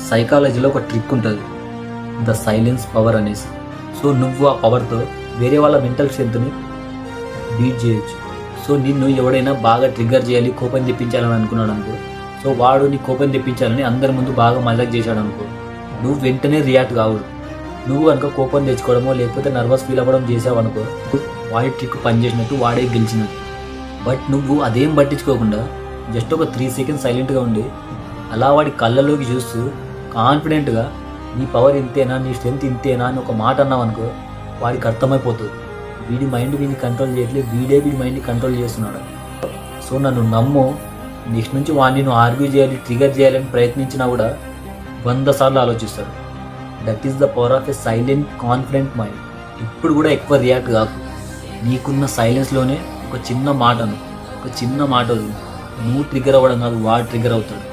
సైకాలజీలో ఒక ట్రిక్ ఉంటుంది, ద సైలెన్స్ పవర్ అనేసి. సో నువ్వు ఆ పవర్తో వేరే వాళ్ళ మెంటల్ స్ట్రెంత్ని బీట్ చేయొచ్చు. సో నిన్ను ఎవడైనా బాగా ట్రిగ్గర్ చేయాలి, కోపం తెప్పించాలని అనుకున్నాడు అనుకో, సో వాడు నీ కోపం తెప్పించాలని అందరి ముందు బాగా మజాక్ చేశాడు అనుకో, నువ్వు వెంటనే రియాక్ట్ కావద్దు. నువ్వు కనుక కోపం తెచ్చుకోవడమో లేకపోతే నర్వస్ ఫీల్ అవ్వడం చేసావు అనుకో, వాడి ట్రిక్ పనిచేసినట్టు, వాడే గెలిచినట్టు. బట్ నువ్వు అదేం పట్టించుకోకుండా జస్ట్ ఒక 3 సెకండ్స్ సైలెంట్గా ఉండి అలా వాడి కళ్ళలోకి చూస్తూ కాన్ఫిడెంట్గా నీ పవర్ ఇంతేనా, నీ స్ట్రెంత్ ఇంతేనా అని ఒక మాట అన్నావు అనుకో, వాడికి అర్థమైపోతుంది వీడి మైండ్ వీడిని కంట్రోల్ చేయట్లేదు, వీడే వీడి మైండ్ని కంట్రోల్ చేస్తున్నాడు. సో నన్ను నమ్ము, నెక్స్ట్ నుంచి వాడిని నువ్వు ఆర్గ్యూ చేయాలి, ట్రిగర్ చేయాలని ప్రయత్నించినా కూడా 100 సార్లు ఆలోచిస్తాడు. That is the power of a silent confident mind. ఇప్పుడు కూడా ఎక్కువ రియాక్ట్ కాకు. నీకున్న సైలెన్స్లోనే ఒక చిన్న మాట వద్దు, నువ్వు ట్రిగర్ అవ్వడం కాదు, వాడు ట్రిగర్ అవుతాడు.